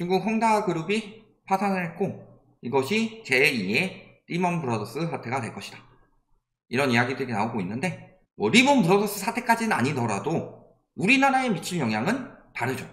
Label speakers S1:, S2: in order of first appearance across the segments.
S1: 중국 홍다그룹이 파산을 했고 이것이 제2의 리먼 브라더스 사태가 될 것이다. 이런 이야기들이 나오고 있는데 리먼 브라더스 사태까지는 아니더라도 우리나라에 미칠 영향은 다르죠.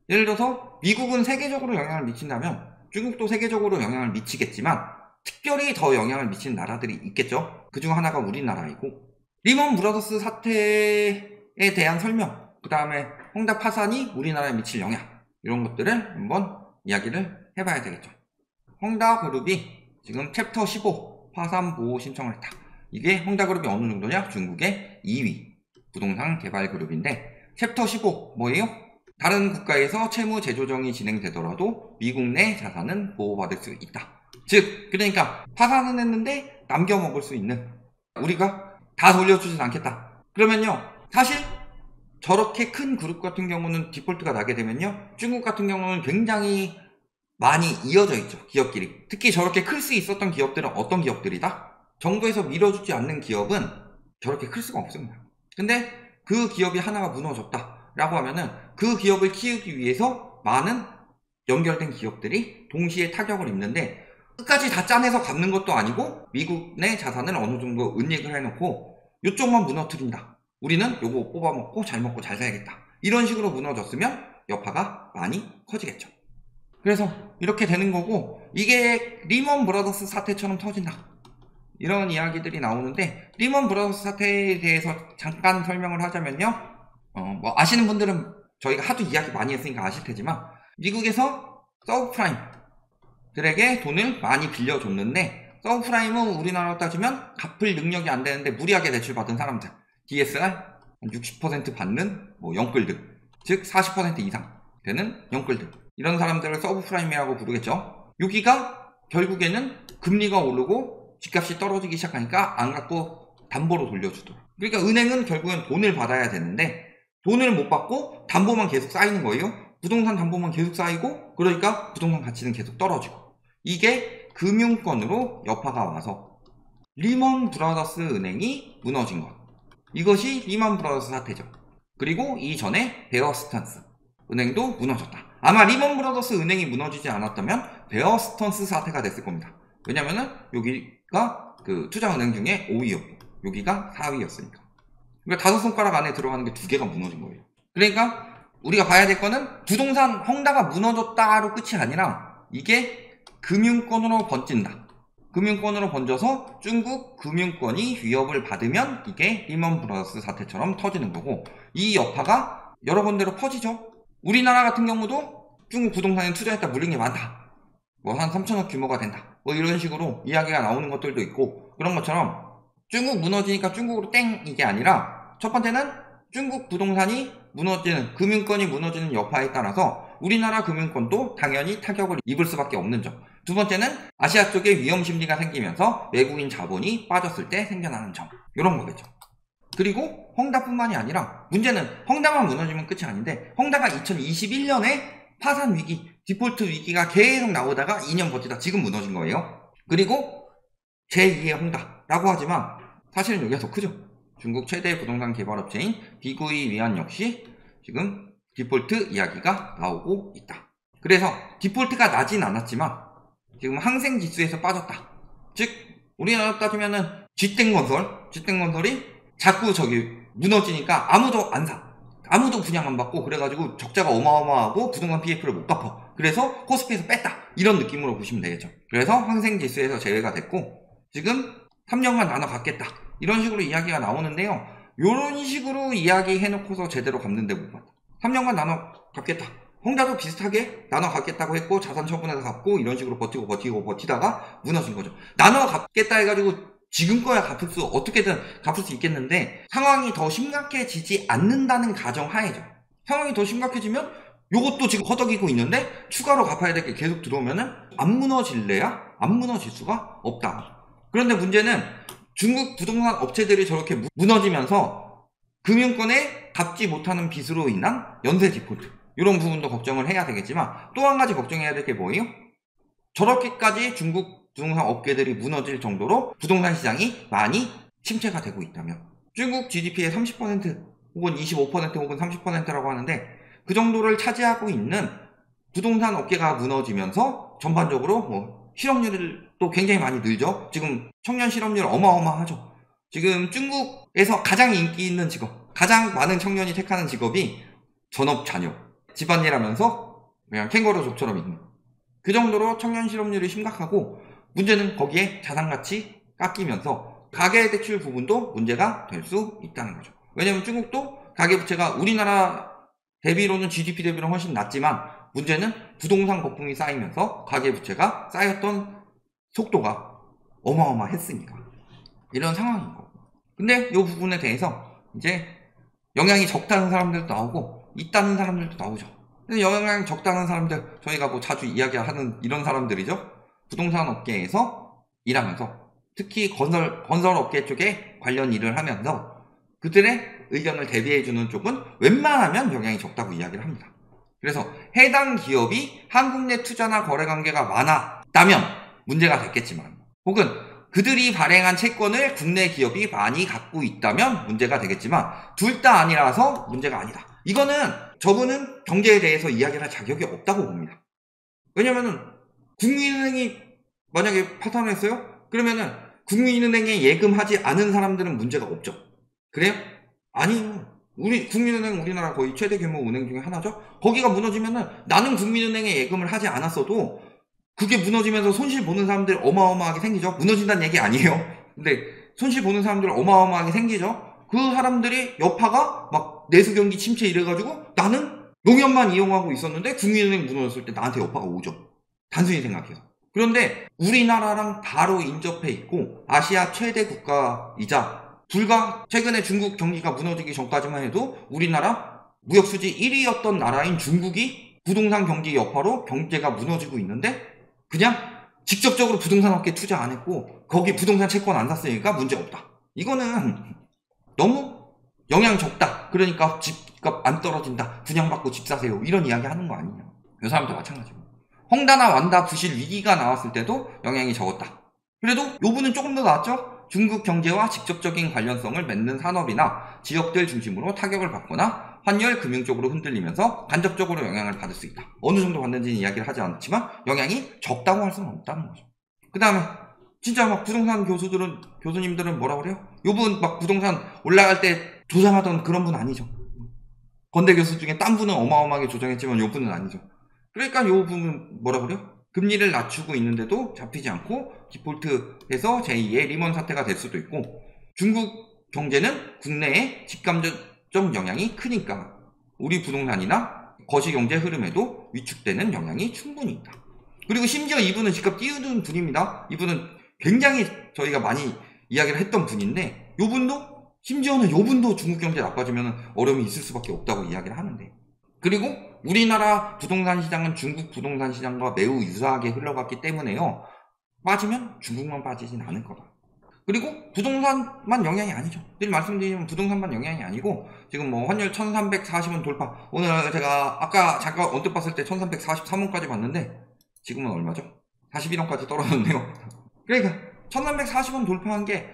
S1: 예를 들어서 미국은 세계적으로 영향을 미친다면 중국도 세계적으로 영향을 미치겠지만 특별히 더 영향을 미치는 나라들이 있겠죠. 그중 하나가 우리나라이고 리먼 브라더스 사태에 대한 설명, 그 다음에 홍다 파산이 우리나라에 미칠 영향, 이런 것들을 한번 이야기를 해봐야 되겠죠. 홍다그룹이 지금 챕터 15 파산 보호 신청을 했다. 이게 홍다그룹이 어느 정도냐? 중국의 2위 부동산 개발 그룹인데 챕터 15 뭐예요? 다른 국가에서 채무 재조정이 진행되더라도 미국 내 자산은 보호받을 수 있다. 즉 그러니까 파산은 했는데 남겨먹을 수 있는, 우리가 다 돌려주진 않겠다. 그러면요 사실 저렇게 큰 그룹 같은 경우는 디폴트가 나게 되면요 중국 같은 경우는 굉장히 많이 이어져 있죠. 기업끼리. 특히 저렇게 클 수 있었던 기업들은 어떤 기업들이다? 정부에서 밀어주지 않는 기업은 저렇게 클 수가 없습니다. 근데 그 기업이 하나가 무너졌다 라고 하면은 그 기업을 키우기 위해서 많은 연결된 기업들이 동시에 타격을 입는데 끝까지 다 짜내서 갚는 것도 아니고 미국 내 자산을 어느 정도 은닉을 해놓고 이쪽만 무너뜨린다. 우리는 요거 뽑아먹고 잘 먹고 잘 살겠다. 이런 식으로 무너졌으면 여파가 많이 커지겠죠. 그래서 이렇게 되는 거고 이게 리먼 브라더스 사태처럼 터진다. 이런 이야기들이 나오는데 리먼 브라더스 사태에 대해서 잠깐 설명을 하자면요. 뭐 아시는 분들은 저희가 하도 이야기 많이 했으니까 아실 테지만 미국에서 서브프라임들에게 돈을 많이 빌려줬는데 서브프라임은 우리나라로 따지면 갚을 능력이 안 되는데 무리하게 대출받은 사람들, DSR 60% 받는 뭐 영끌들, 즉 40% 이상 되는 영끌들, 이런 사람들을 서브프라임이라고 부르겠죠. 여기가 결국에는 금리가 오르고 집값이 떨어지기 시작하니까 안 갚고 담보로 돌려주더라고요. 그러니까 은행은 결국엔 돈을 받아야 되는데 돈을 못 받고 담보만 계속 쌓이는 거예요. 부동산 담보만 계속 쌓이고 그러니까 부동산 가치는 계속 떨어지고, 이게 금융권으로 여파가 와서 리먼 브라더스 은행이 무너진 것, 이것이 리먼 브라더스 사태죠. 그리고 이전에 베어 스턴스 은행도 무너졌다. 아마 리먼 브라더스 은행이 무너지지 않았다면 베어 스턴스 사태가 됐을 겁니다. 왜냐면은 여기가 그 투자은행 중에 5위였고 여기가 4위였으니까. 그러니까 5손가락 안에 들어가는 게 2개가 무너진 거예요. 그러니까 우리가 봐야 될 거는 부동산 홍다가 무너졌다로 끝이 아니라 이게 금융권으로 번진다. 금융권으로 번져서 중국 금융권이 위협을 받으면 이게 리먼 브라더스 사태처럼 터지는 거고, 이 여파가 여러 군데로 퍼지죠. 우리나라 같은 경우도 중국 부동산에 투자했다 물린 게 많다. 뭐 한 3천억 규모가 된다. 뭐 이런 식으로 이야기가 나오는 것들도 있고, 그런 것처럼 중국 무너지니까 중국으로 땡 이게 아니라 첫 번째는 중국 부동산이 무너지는, 금융권이 무너지는 여파에 따라서 우리나라 금융권도 당연히 타격을 입을 수밖에 없는 점. 두 번째는 아시아 쪽에 위험심리가 생기면서 외국인 자본이 빠졌을 때 생겨나는 점. 이런 거겠죠. 그리고 홍다뿐만이 아니라 문제는 홍다만 무너지면 끝이 아닌데 홍다가 2021년에 파산 위기, 디폴트 위기가 계속 나오다가 2년 버티다 지금 무너진 거예요. 그리고 제2의 홍다라고 하지만 사실은 여기가 더 크죠. 중국 최대 부동산 개발업체인 비구이 위안 역시 지금 디폴트 이야기가 나오고 있다. 그래서 디폴트가 나진 않았지만 지금 항생지수에서 빠졌다. 즉 우리나라 따지면은 쥐땡건설이 자꾸 저기 무너지니까 아무도 안 사, 아무도 분양 안 받고 그래가지고 적자가 어마어마하고 부동산 PF를 못 갚아. 그래서 코스피에서 뺐다, 이런 느낌으로 보시면 되겠죠. 그래서 항생지수에서 제외가 됐고 지금 3년간 나눠 갖겠다, 이런 식으로 이야기가 나오는데요. 이런 식으로 이야기해놓고서 제대로 갚는데 못 봤다. 3년간 나눠 갚겠다, 홍다도 비슷하게 나눠 갖겠다고 했고 자산 처분해서 갚고 이런 식으로 버티다가 무너진 거죠. 나눠 갚겠다 해가지고 지금 거야 어떻게든 갚을 수 있겠는데 상황이 더 심각해지지 않는다는 가정하에죠. 상황이 더 심각해지면 요것도 지금 허덕이고 있는데 추가로 갚아야 될 게 계속 들어오면은 안 무너질래야 안 무너질 수가 없다. 그런데 문제는 중국 부동산 업체들이 저렇게 무너지면서 금융권에 갚지 못하는 빚으로 인한 연쇄 디폴트, 이런 부분도 걱정을 해야 되겠지만 또 한 가지 걱정해야 될 게 뭐예요? 저렇게까지 중국 부동산 업계들이 무너질 정도로 부동산 시장이 많이 침체가 되고 있다면 중국 GDP의 30% 혹은 25% 혹은 30%라고 하는데 그 정도를 차지하고 있는 부동산 업계가 무너지면서 전반적으로 뭐 실업률도 굉장히 많이 늘죠. 지금 청년 실업률 어마어마하죠. 지금 중국에서 가장 인기 있는 직업, 가장 많은 청년이 택하는 직업이 전업 자녀, 집안일 하면서 그냥 캥거루족처럼 있는, 그 정도로 청년 실업률이 심각하고, 문제는 거기에 자산가치 깎이면서 가계대출 부분도 문제가 될 수 있다는 거죠. 왜냐면 중국도 가계부채가 우리나라 대비로는 GDP 대비로 훨씬 낮지만, 문제는 부동산 거품이 쌓이면서 가계부채가 쌓였던 속도가 어마어마했으니까 이런 상황인 거고. 근데 이 부분에 대해서 이제 영향이 적다는 사람들도 나오고 있다는 사람들도 나오죠. 근데 영향이 적다는 사람들, 저희가 뭐 자주 이야기하는 이런 사람들이죠. 부동산 업계에서 일하면서, 특히 건설 업계 쪽에 관련 일을 하면서 그들의 의견을 대비해주는 쪽은 웬만하면 영향이 적다고 이야기를 합니다. 그래서 해당 기업이 한국 내 투자나 거래 관계가 많았다면 문제가 됐겠지만, 혹은 그들이 발행한 채권을 국내 기업이 많이 갖고 있다면 문제가 되겠지만, 둘 다 아니라서 문제가 아니다. 이거는 저분은 경제에 대해서 이야기를 할 자격이 없다고 봅니다. 왜냐면은 국민은행이 만약에 파산을 했어요? 그러면은 국민은행에 예금하지 않은 사람들은 문제가 없죠. 그래요? 아니요. 국민은행 우리나라 거의 최대 규모 은행 중에 하나죠. 거기가 무너지면은 나는 국민은행에 예금을 하지 않았어도 그게 무너지면서 손실 보는 사람들 어마어마하게 생기죠. 무너진다는 얘기 아니에요. 근데 손실 보는 사람들 어마어마하게 생기죠. 그 사람들이 여파가 막 내수 경기 침체 이래가지고 나는 농협만 이용하고 있었는데 국민은행 무너졌을 때 나한테 여파가 오죠. 단순히 생각해서. 그런데 우리나라랑 바로 인접해 있고 아시아 최대 국가이자, 불과 최근에 중국 경기가 무너지기 전까지만 해도 우리나라 무역수지 1위였던 나라인 중국이 부동산 경기 여파로 경제가 무너지고 있는데, 그냥 직접적으로 부동산 업계에 투자 안 했고 거기 부동산 채권 안 샀으니까 문제 없다. 이거는 너무 영향 적다. 그러니까 집값 안 떨어진다. 분양받고 집 사세요. 이런 이야기 하는 거 아니에요. 이 사람도 마찬가지고. 헝다나 완다 부실 위기가 나왔을 때도 영향이 적었다. 그래도 요분은 조금 더 나았죠? 중국 경제와 직접적인 관련성을 맺는 산업이나 지역들 중심으로 타격을 받거나 환율 금융 쪽으로 흔들리면서 간접적으로 영향을 받을 수 있다. 어느 정도 받는지는 이야기를 하지 않지만 영향이 적다고 할 수는 없다는 거죠. 그 다음에 진짜 막 부동산 교수님들은 뭐라 그래요? 요분 막 부동산 올라갈 때 조장하던 그런 분 아니죠. 건대 교수 중에 딴 분은 어마어마하게 조장했지만 요 분은 아니죠. 그러니까 요 분은 뭐라 그래요? 금리를 낮추고 있는데도 잡히지 않고 디폴트해서 제2의 리먼 사태가 될 수도 있고, 중국 경제는 국내에 직간접 영향이 크니까 우리 부동산이나 거시경제 흐름에도 위축되는 영향이 충분히 있다. 그리고 심지어 이분은 집값 띄우는 분입니다. 이분은 굉장히 저희가 많이 이야기를 했던 분인데, 요분도 심지어는 요분도 중국 경제 나빠지면 어려움이 있을 수밖에 없다고 이야기를 하는데, 그리고 우리나라 부동산 시장은 중국 부동산 시장과 매우 유사하게 흘러갔기 때문에요. 빠지면 중국만 빠지진 않을 거다. 그리고 부동산만 영향이 아니죠. 늘 말씀드리면 부동산만 영향이 아니고, 지금 뭐 환율 1340원 돌파. 오늘 제가 아까 잠깐 언뜻 봤을 때 1343원까지 봤는데 지금은 얼마죠? 41원까지 떨어졌네요. 그러니까 1340원 돌파한 게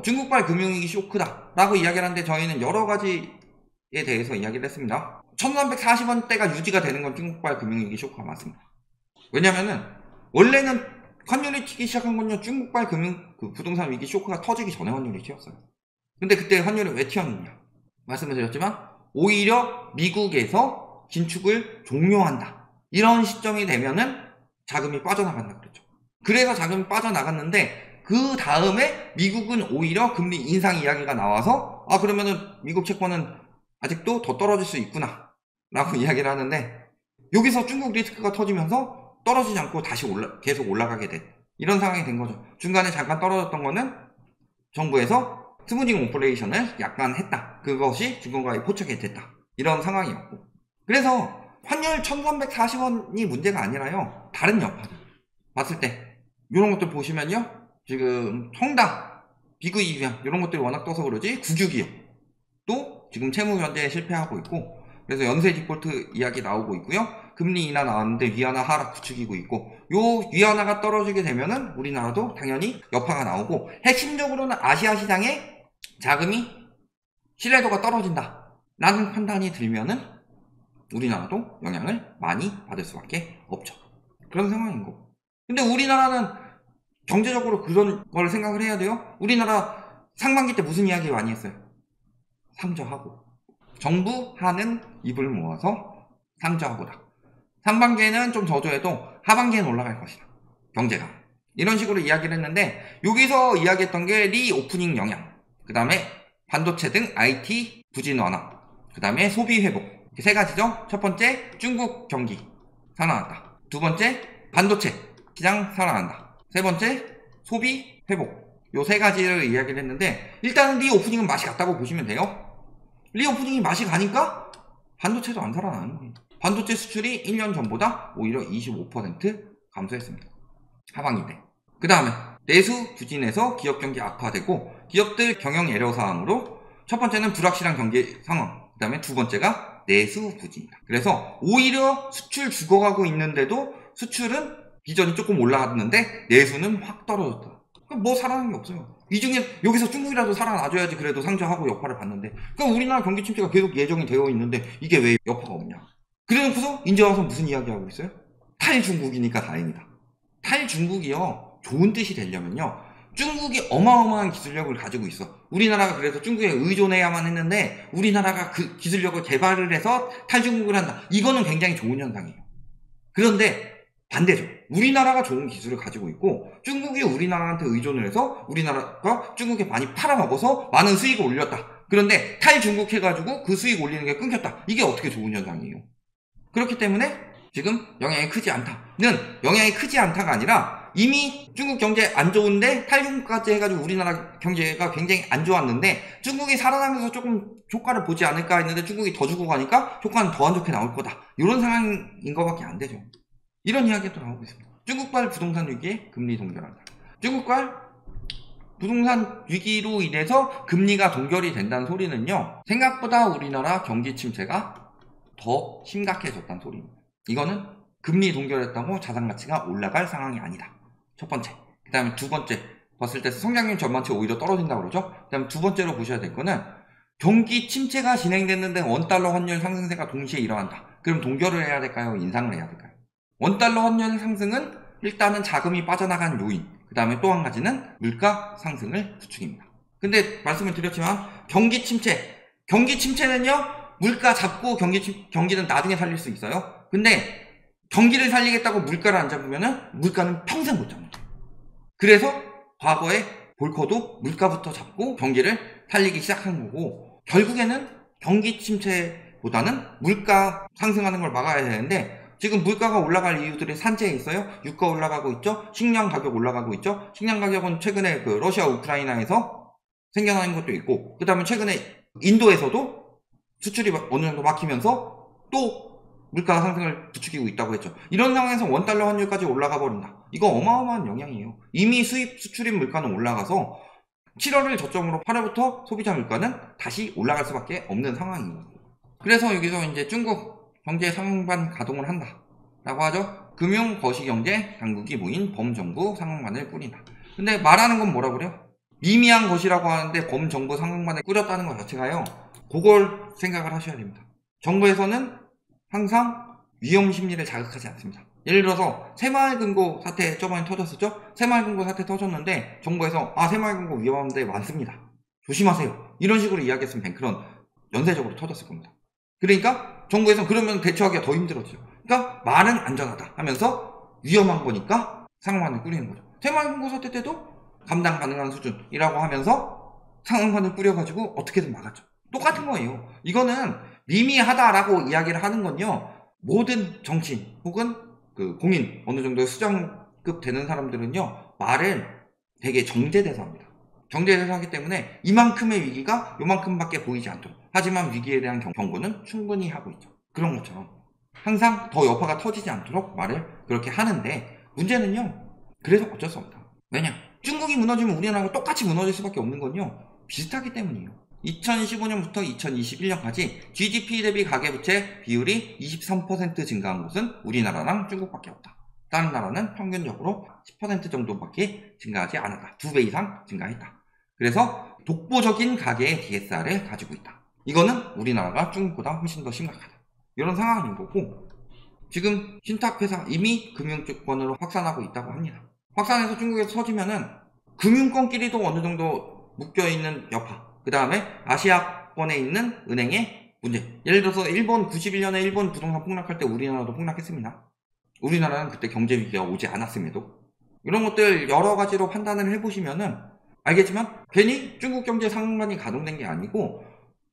S1: 중국발 금융위기 쇼크다 라고 이야기를 하는데, 저희는 여러 가지에 대해서 이야기를 했습니다. 1340원대가 유지가 되는 건 중국발 금융위기 쇼크가 맞습니다. 왜냐면은 원래는 환율이 튀기 시작한 건요, 중국발 부동산 위기 쇼크가 터지기 전에 환율이 튀었어요. 근데 그때 환율이 왜 튀었느냐 말씀을 드렸지만, 오히려 미국에서 긴축을 종료한다 이런 시점이 되면은 자금이 빠져나간다 그랬죠. 그래서 자금이 빠져나갔는데, 그 다음에 미국은 오히려 금리 인상 이야기가 나와서 그러면은 미국 채권은 아직도 더 떨어질 수 있구나 라고 이야기를 하는데, 여기서 중국 리스크가 터지면서 떨어지지 않고 다시 계속 올라가게 된 이런 상황이 된 거죠. 중간에 잠깐 떨어졌던 거는 정부에서 스무징 오퍼레이션을 약간 했다. 그것이 중국과의 포착이 됐다. 이런 상황이었고, 그래서 환율 1340원이 문제가 아니라요, 다른 여파 봤을 때 이런 것들 보시면요, 지금 헝다, 비그이비앙 이런 것들이 워낙 떠서 그러지 국유기업 또 지금 채무 변제에 실패하고 있고, 그래서 연쇄 디폴트 이야기 나오고 있고요. 금리 인하 나왔는데 위안화 하락 부추기고 있고, 요 위안화가 떨어지게 되면은 우리나라도 당연히 여파가 나오고, 핵심적으로는 아시아 시장에 자금이 신뢰도가 떨어진다 라는 판단이 들면은 우리나라도 영향을 많이 받을 수밖에 없죠. 그런 상황인 거고. 근데 우리나라는 경제적으로 그런 걸 생각을 해야 돼요. 우리나라 상반기 때 무슨 이야기 많이 했어요? 상저하고. 정부 하는 입을 모아서 상저하고다. 상반기에는 좀 저조해도 하반기에는 올라갈 것이다. 경제가. 이런 식으로 이야기를 했는데 여기서 이야기했던 게 리오프닝 영향, 그 다음에 반도체 등 IT 부진 완화, 그 다음에 소비 회복. 세 가지죠. 첫 번째, 중국 경기 살아난다. 두 번째, 반도체 시장 살아난다. 세 번째, 소비 회복. 요 세 가지를 이야기를 했는데 일단은 리오프닝은 맛이 갔다고 보시면 돼요. 리오프닝이 맛이 가니까 반도체도 안 살아나는 거예요. 반도체 수출이 1년 전보다 오히려 25% 감소했습니다. 하반기 때. 그 다음에 내수 부진에서 기업 경기 악화되고 기업들 경영 애로사항으로 첫 번째는 불확실한 경기 상황, 그 다음에 두 번째가 내수 부진이다. 그래서 오히려 수출 죽어가고 있는데도 수출은 비전이 조금 올라갔는데 내수는 확 떨어졌다. 뭐 살아나는 게 없어요. 이 중에 여기서 중국이라도 살아나줘야지 그래도 상저하고 여파를 받는데, 그러니까 우리나라 경기 침체가 계속 예정이 되어 있는데 이게 왜 여파가 없냐. 그래놓고서 이제 와서 무슨 이야기하고 있어요? 탈중국이니까 다행이다. 탈중국이요, 좋은 뜻이 되려면요, 중국이 어마어마한 기술력을 가지고 있어. 우리나라가 그래서 중국에 의존해야만 했는데 우리나라가 그 기술력을 개발을 해서 탈중국을 한다. 이거는 굉장히 좋은 현상이에요. 그런데 반대죠. 우리나라가 좋은 기술을 가지고 있고 중국이 우리나라한테 의존을 해서 우리나라가 중국에 많이 팔아먹어서 많은 수익을 올렸다. 그런데 탈중국 해가지고 그 수익 올리는 게 끊겼다. 이게 어떻게 좋은 현상이에요. 그렇기 때문에 지금 영향이 크지 않다는, 영향이 크지 않다가 아니라 이미 중국 경제 안 좋은데 탈중국까지 해가지고 우리나라 경제가 굉장히 안 좋았는데 중국이 살아나면서 조금 효과를 보지 않을까 했는데 중국이 더 주고 가니까 효과는 더 안 좋게 나올 거다. 이런 상황인 것밖에 안 되죠. 이런 이야기가 또 나오고 있습니다. 중국발 부동산 위기에 금리 동결한다. 중국발 부동산 위기로 인해서 금리가 동결이 된다는 소리는요, 생각보다 우리나라 경기 침체가 더 심각해졌다는 소리입니다. 이거는 금리 동결했다고 자산 가치가 올라갈 상황이 아니다. 첫 번째. 그 다음에 두 번째 봤을 때 성장률 전망치 오히려 떨어진다고 그러죠. 그 다음에 두 번째로 보셔야 될 거는 경기 침체가 진행됐는데 원달러 환율 상승세가 동시에 일어난다. 그럼 동결을 해야 될까요? 인상을 해야 될까요? 원달러 환율 상승은 일단은 자금이 빠져나간 요인, 그 다음에 또 한 가지는 물가 상승을 부추깁니다. 근데 말씀을 드렸지만 경기 침체는요, 물가 잡고 경기는 나중에 살릴 수 있어요. 근데 경기를 살리겠다고 물가를 안 잡으면은 물가는 평생 못 잡는다. 그래서 과거에 볼커도 물가부터 잡고 경기를 살리기 시작한 거고, 결국에는 경기 침체보다는 물가 상승하는 걸 막아야 되는데 지금 물가가 올라갈 이유들이 산재에 있어요. 유가 올라가고 있죠. 식량 가격 올라가고 있죠. 식량 가격은 최근에 그 러시아 우크라이나에서 생겨나는 것도 있고, 그 다음에 최근에 인도에서도 수출이 어느 정도 막히면서 또 물가 상승을 부추기고 있다고 했죠. 이런 상황에서 원달러 환율까지 올라가 버린다. 이거 어마어마한 영향이에요. 이미 수입 수출입 물가는 올라가서 7월을 저점으로 8월부터 소비자 물가는 다시 올라갈 수밖에 없는 상황이에요. 그래서 여기서 이제 중국 경제 상황반 가동을 한다 라고 하죠. 금융 거시경제 당국이 모인 범정부 상황반을 꾸린다. 근데 말하는 건 뭐라 그래요? 미미한 것이라고 하는데 범정부 상황반을 꾸렸다는 것 자체가요, 그걸 생각을 하셔야 됩니다. 정부에서는 항상 위험 심리를 자극하지 않습니다. 예를 들어서 새마을금고 사태 저번에 터졌었죠? 새마을금고 사태 터졌는데 정부에서 새마을금고 위험한데 많습니다. 조심하세요. 이런 식으로 이야기했으면 뱅크런 연쇄적으로 터졌을 겁니다. 그러니까 정부에서 그러면 대처하기가 더 힘들어지죠. 그러니까 말은 안전하다 하면서 위험한 거니까 상황반을 꾸리는 거죠. 새마을금고 사태 때도 감당 가능한 수준이라고 하면서 상황반을 꾸려가지고 어떻게든 막았죠. 똑같은 거예요. 이거는 미미하다라고 이야기를 하는 건요, 모든 정치인 혹은 그 공인 어느 정도 수장급 되는 사람들은요, 말을 되게 정제돼서 합니다. 정제돼서 하기 때문에 이만큼의 위기가 요만큼밖에 보이지 않도록, 하지만 위기에 대한 경고는 충분히 하고 있죠. 그런 것처럼 항상 더 여파가 터지지 않도록 말을 그렇게 하는데, 문제는요, 그래서 어쩔 수 없다. 왜냐? 중국이 무너지면 우리나라가 똑같이 무너질 수밖에 없는 건요, 비슷하기 때문이에요. 2015년부터 2021년까지 GDP 대비 가계부채 비율이 23% 증가한 곳은 우리나라랑 중국밖에 없다. 다른 나라는 평균적으로 10% 정도밖에 증가하지 않았다. 2배 이상 증가했다. 그래서 독보적인 가계의 DSR을 가지고 있다. 이거는 우리나라가 중국보다 훨씬 더 심각하다. 이런 상황인 거고, 지금 신탁회사 이미 금융권으로 확산하고 있다고 합니다. 확산해서 중국에서 터지면은 금융권끼리도 어느 정도 묶여있는 여파, 그 다음에 아시아권에 있는 은행의 문제. 예를 들어서 91년에 일본 부동산 폭락할 때 우리나라도 폭락했습니다. 우리나라는 그때 경제위기가 오지 않았음에도. 이런 것들 여러 가지로 판단을 해보시면은 알겠지만, 괜히 중국 경제 상반이 가동된 게 아니고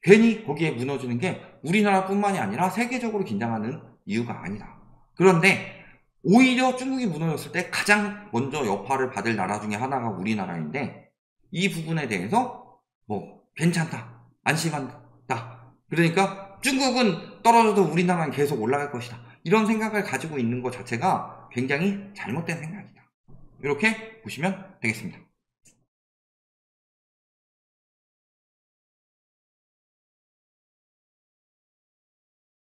S1: 괜히 거기에 무너지는 게 우리나라뿐만이 아니라 세계적으로 긴장하는 이유가 아니다. 그런데 오히려 중국이 무너졌을 때 가장 먼저 여파를 받을 나라 중에 하나가 우리나라인데, 이 부분에 대해서 뭐 괜찮다, 안심한다, 그러니까 중국은 떨어져도 우리나라는 계속 올라갈 것이다, 이런 생각을 가지고 있는 것 자체가 굉장히 잘못된 생각이다. 이렇게 보시면 되겠습니다.